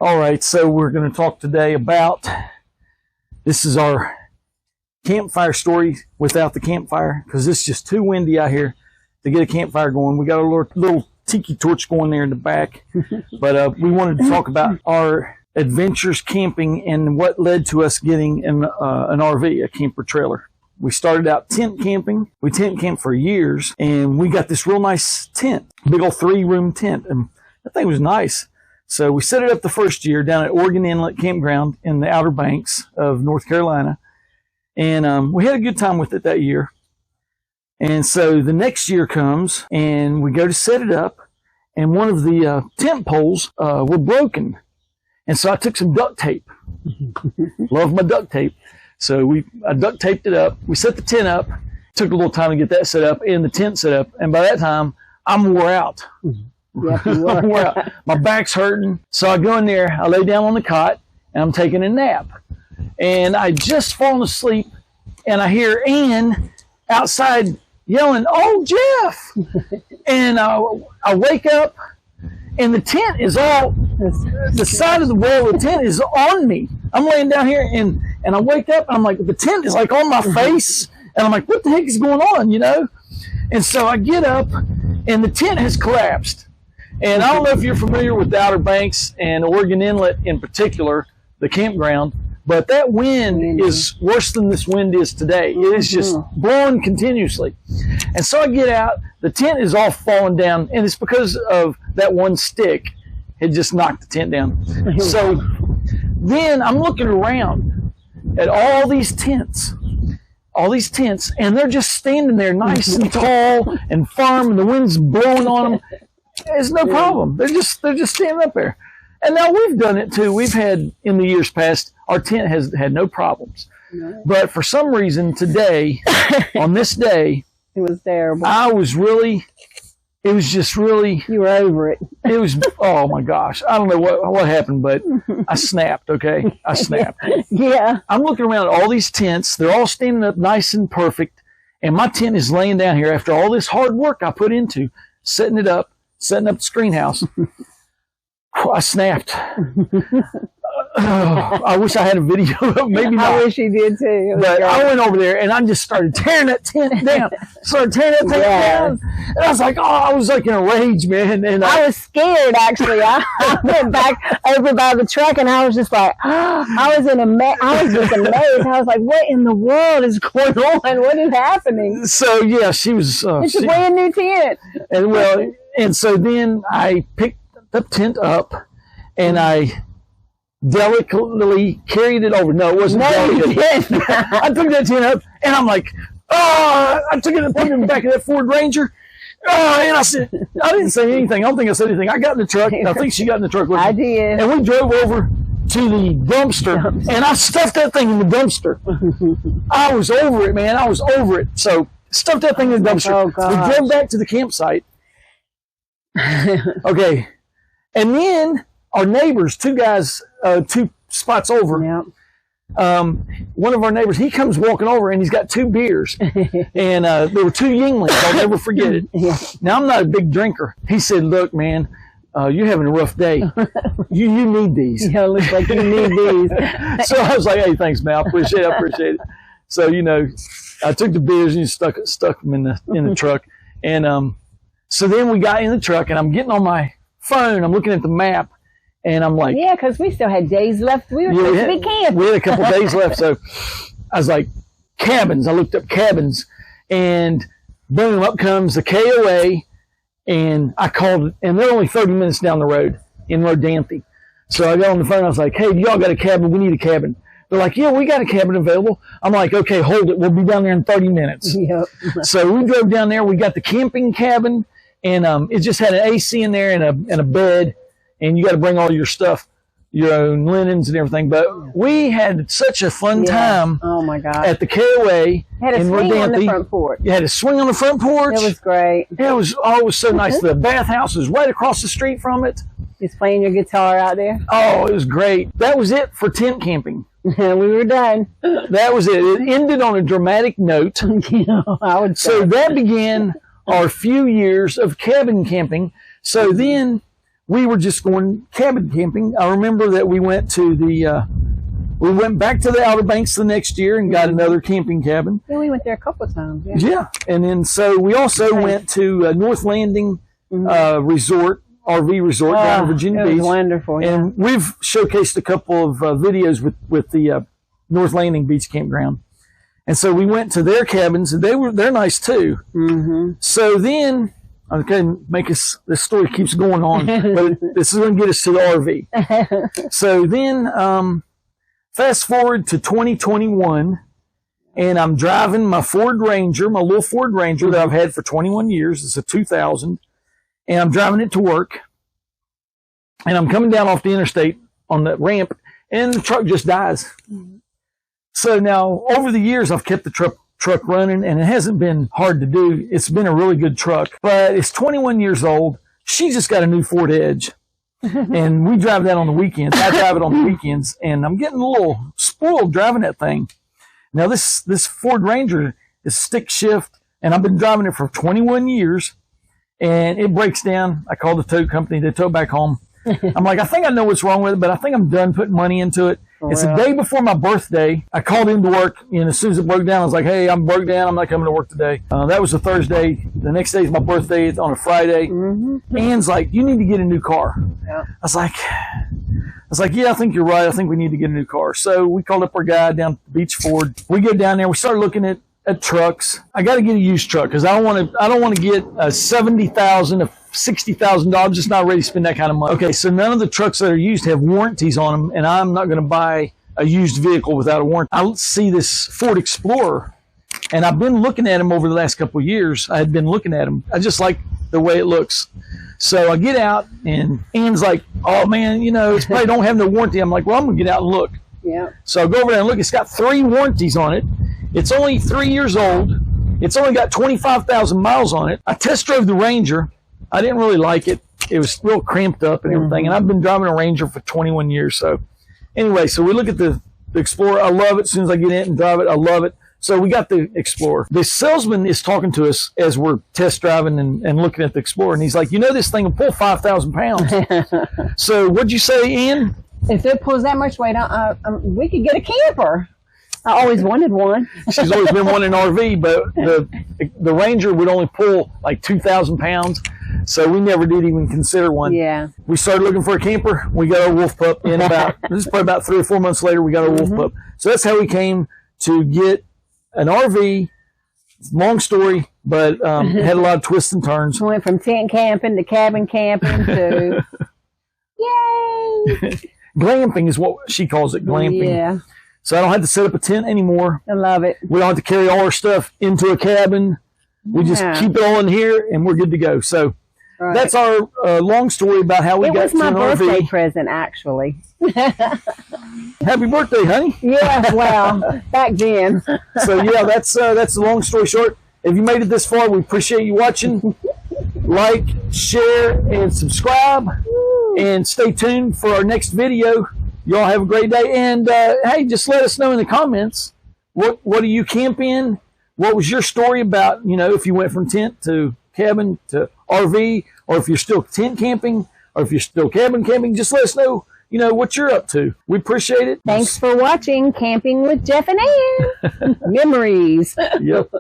All right, so we're going to talk today about, this is our campfire story without the campfire, because it's just too windy out here to get a campfire going. We got a little tiki torch going there in the back, but we wanted to talk about our adventures camping and what led to us getting an RV, a camper trailer. We started out tent camping. We tent camped for years, and we got this real nice tent, big old 3-room tent, and that thing was nice. So we set it up the first year down at Oregon Inlet Campground in the Outer Banks of North Carolina, and we had a good time with it that year. And so the next year comes, and we go to set it up, and one of the tent poles were broken. And so I took some duct tape. Love my duct tape. So I duct taped it up. We set the tent up. Took a little time to get that set up and the tent set up. And by that time, I'm wore out. Yep, you were. I'm wore out. My back's hurting. So I go in there. I lay down on the cot, and I'm taking a nap. And I just fallen asleep, and I hear Ann outside yelling, "Oh, Jeff!" And I wake up, and the tent is all, the side of the wall of the tent is on me. I'm laying down here, and I wake up, and I'm like, the tent is like on my face, and I'm like, what the heck is going on, you know? And so I get up, and the tent has collapsed. And I don't know if you're familiar with the Outer Banks and Oregon Inlet in particular, the campground, but that wind is worse than this wind is today. It is just blowing continuously. And so I get out, the tent is all falling down, and it's because of that one stick had just knocked the tent down. So then I'm looking around at all these tents, and they're just standing there nice and tall and firm, and the wind's blowing on them. It's no problem. They're just standing up there. And now we've done it too. We've had, in the years past, our tent has had no problems. No. But for some reason today, on this day, it was terrible. It was just really. You were over it. It was, oh my gosh. I don't know what happened, but I snapped, okay? I snapped. Yeah. I'm looking around at all these tents. They're all standing up nice and perfect. And my tent is laying down here after all this hard work I put into setting up the screen house. I snapped. I wish I had a video. Maybe not. I wish you did too. But great. I went over there and I just started tearing that tent down. Down. And I was like, I was like in a rage, man. And I was scared, actually. I went back over by the truck and I was just like, I was just amazed. I was like, what in the world is going on? What is happening? So yeah, she was. It's a brand new tent. And so then I picked the tent up and I delicately carried it over. No, it wasn't delicate. I took that tent up and I'm like, I took it and put it in the back of that Ford Ranger. And I didn't say anything. I don't think I said anything. I got in the truck. I think she got in the truck with me. I did. And we drove over to the dumpster and I stuffed that thing in the dumpster. I was over it, man. I was over it. So stuffed that thing in the dumpster. Oh, we drove back to the campsite. Okay. And then our neighbors, two guys, 2 spots over, one of our neighbors, he comes walking over and he's got 2 beers. And there were 2 Yinglings. I'll never forget it. Yeah. Now, I'm not a big drinker. He said, look, man, you're having a rough day. You need these. Yeah, it looks like you need these. So I was like, hey, thanks, man. I appreciate it. So, you know, I took the beers and stuck them in the truck. And so then we got in the truck and I'm getting on my phone. I'm looking at the map. And I'm like, yeah, because we still had days left. We were supposed to be camping. We had a couple days left. So I was like, cabins. I looked up cabins. And boom, up comes the KOA. And I called it. And they're only 30 minutes down the road in Rodanthe. So I got on the phone. I was like, hey, do y'all got a cabin? We need a cabin. They're like, yeah, we got a cabin available. I'm like, okay, hold it. We'll be down there in 30 minutes. Yep. So we drove down there. We got the camping cabin. And it just had an AC in there and a bed. And you got to bring all your stuff, your own linens and everything. But we had such a fun time. Oh my God! At the KOA had a in swing Rodanthe. on the front porch. You had a swing on the front porch. It was great. It was so nice. The bathhouse was right across the street from it. Just playing your guitar out there. Oh, it was great. That was it for tent camping. We were done. That was it. It ended on a dramatic note. I would say. So that began our few years of cabin camping. So then we were just going cabin camping. I remember that we went to we went back to the Outer Banks the next year and got another camping cabin. Yeah, we went there a couple of times. Yeah. Yeah. And then so we also went to North Landing Resort, RV Resort down in Virginia Beach. Wonderful. Yeah. And we've showcased a couple of videos with the North Landing Beach Campground. And so we went to their cabins, and they're nice too. So then, okay, this story keeps going on, but this is going to get us to the RV. So then, fast forward to 2021, and I'm driving my Ford Ranger, my little Ford Ranger that I've had for 21 years. It's a 2000, and I'm driving it to work, and I'm coming down off the interstate on the ramp, and the truck just dies. So now, over the years, I've kept the truck running, and it hasn't been hard to do. It's been a really good truck, but it's 21 years old. She just got a new Ford Edge, and we drive that on the weekends. I drive it on the weekends, and I'm getting a little spoiled driving that thing. Now, this Ford Ranger is stick shift, and I've been driving it for 21 years, and it breaks down. I call the tow company. They tow it back home. I'm like, I think I know what's wrong with it, but I think I'm done putting money into it. It's the day before my birthday. I called into work, and as soon as it broke down, I was like, hey, I'm broke down. I'm not coming to work today. That was a Thursday. The next day is my birthday. It's on a Friday. Ann's like, you need to get a new car. I was like, yeah, I think you're right. I think we need to get a new car. So we called up our guy down at the Beach Ford. We get down there. We started looking at trucks. I got to get a used truck because I don't want to get a $70,000, a $60,000. I'm just not ready to spend that kind of money. Okay, so none of the trucks that are used have warranties on them, and I'm not going to buy a used vehicle without a warranty. I see this Ford Explorer, and I've been looking at them over the last couple of years. I had been looking at them. I just like the way it looks. So I get out, and Ann's like, oh, man, it's probably don't have no warranty. I'm like, well, I'm going to get out and look. So I go over there and look. It's got 3 warranties on it. It's only 3 years old. It's only got 25,000 miles on it. I test drove the Ranger. I didn't really like it. It was real cramped up and everything. And I've been driving a Ranger for 21 years. So anyway, so we look at the Explorer. I love it. As soon as I get in it and drive it, I love it. So we got the Explorer. The salesman is talking to us as we're test driving and looking at the Explorer. And he's like, this thing will pull 5,000 pounds. So what'd you say, Ann? If it pulls that much weight, we could get a camper. I always wanted one. She's always been wanting an RV, but the Ranger would only pull like 2,000 pounds. So we never did even consider one. Yeah. We started looking for a camper. We got our Wolf Pup in this is probably about 3 or 4 months later, we got our Wolf Pup. So that's how we came to get an RV. Long story, but had a lot of twists and turns. Went from tent camping to cabin camping to yay! Glamping is what she calls it, glamping. Yeah. So I don't have to set up a tent anymore. I love it. We don't have to carry all our stuff into a cabin. We just keep it all in here, and we're good to go. So that's our long story about how we got to an RV. It was my birthday present, actually. Happy birthday, honey. Yeah, well, back then. So, yeah, that's the long story short. If you made it this far, we appreciate you watching. Like, share, and subscribe. And stay tuned for our next video. Y'all have a great day. And, hey, just let us know in the comments, what do you camp in? What was your story about, if you went from tent to cabin to RV, or if you're still tent camping, or if you're still cabin camping, just let us know, what you're up to. We appreciate it. Thanks for watching Camping with Jeff and Ann. Memories. Yep.